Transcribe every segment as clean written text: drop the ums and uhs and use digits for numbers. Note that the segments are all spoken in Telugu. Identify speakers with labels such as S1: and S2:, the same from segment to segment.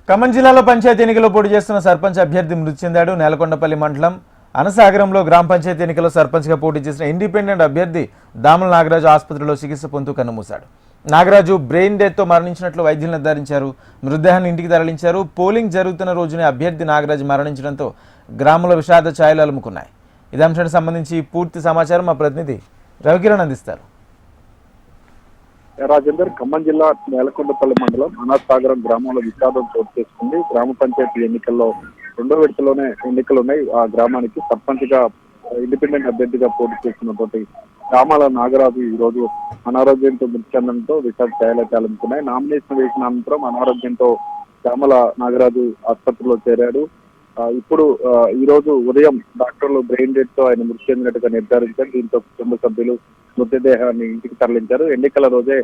S1: ఖమ్మం జిల్లాలో పంచాయతీ ఎన్నికల్లో పోటీ చేస్తున్న సర్పంచ్ అభ్యర్థి మృతి చెందాడు. నేలకొండపల్లి మండలం అనసాగరంలో గ్రామ పంచాయతీ ఎన్నికల్లో సర్పంచ్గా పోటీ చేసిన ఇండిపెండెంట్ అభ్యర్థి దామల నాగరాజు ఆసుపత్రిలో చికిత్స పొందుతూ కన్నుమూశాడు. నాగరాజు బ్రెయిన్ డెత్తో మరణించినట్లు వైద్యులు నిర్ధారించారు. మృతదేహాన్ని ఇంటికి తరలించారు. పోలింగ్ జరుగుతున్న రోజునే అభ్యర్థి నాగరాజు మరణించడంతో గ్రామంలో విషాద ఛాయలు అలుముకున్నాయి. ఇదే అంశానికి సంబంధించి పూర్తి సమాచారం మా ప్రతినిధి రవికిరణ్ అందిస్తారు.
S2: రాజేందర్, ఖమ్మం జిల్లా నేలకొండపల్లి మండలం అనాసాగరం గ్రామంలో విషాదం చోటు చేసుకుంది. గ్రామ పంచాయతీ ఎన్నికల్లో రెండో విడతలోనే ఎన్నికలున్నాయి. ఆ గ్రామానికి సర్పంచ్ గా ఇండిపెండెంట్ అభ్యర్థిగా పోటీ చేస్తున్నటువంటి గ్రామాల నాగరాజు ఈ రోజు అనారోగ్యంతో మృతి చెందడంతో విషాద ఛాయలు అలుముకున్నాయి. నామినేషన్ వేసిన అనంతరం అనారోగ్యంతో గ్రామాల నాగరాజు ఆసుపత్రిలో చేరాడు. ఇప్పుడు ఈ రోజు ఉదయం డాక్టర్లు బ్రెయిన్ డెత్ తో ఆయన మృతి చెందినట్టుగా నిర్ధారించారు. దీంతో కుటుంబ సభ్యులు మృతదేహాన్ని ఇంటికి తరలించారు. ఎన్నికల రోజే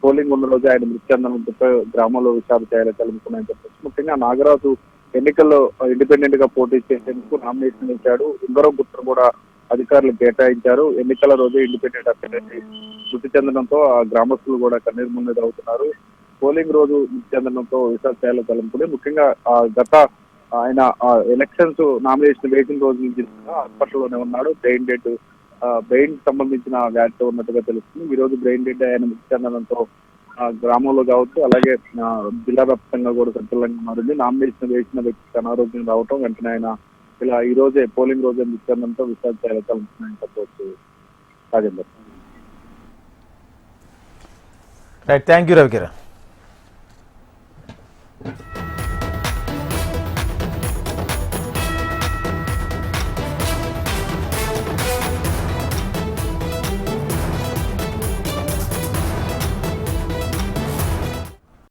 S2: పోలింగ్ ఉన్న రోజే ఆయన మృతి చెందడంతో గ్రామంలో విషాద ఛాయలు కలుగుతున్నాయని చెప్పచ్చు. ముఖ్యంగా నాగరాజు ఎన్నికల్లో ఇండిపెండెంట్ గా పోటీ చేసేందుకు నామినేషన్ ఇచ్చాడు. ఉంగరం గుర్తును కూడా అధికారులు కేటాయించారు. ఎన్నికల రోజే ఇండిపెండెంట్ అభ్యర్థి మృతి చెందడంతో ఆ గ్రామస్తులు కూడా కన్నీరు మున్నీరు అవుతున్నారు. పోలింగ్ రోజు మృతి చెందడంతో విషాద ఛాయలు కలుగుతున్నాయి. ముఖ్యంగా గత ఆయన ఎలక్షన్స్ నామినేషన్ వేసిన రోజు నుంచి హాస్పిటల్లోనే ఉన్నాడు. బ్రెయిన్ సంబంధించిన వ్యాధితో ఉన్నట్టుగా తెలుస్తుంది. ఈ రోజు బ్రెయిన్ డెడ్ ఆయన మృతి చెందడంతో గ్రామంలో కావచ్చు, అలాగే జిల్లా వ్యాప్తంగా కూడా సంచలనంగా మారింది. నామినేషన్ వేసిన వ్యక్తికి అనారోగ్యం రావటం వెంటనే ఆయన ఇలా ఈ రోజే పోలింగ్ రోజే మృతి చెందడంతో విషాద ఛాయలు కలుగుతున్నాయని చెప్పవచ్చు. Rajender,
S1: right, thank you Ravikiran.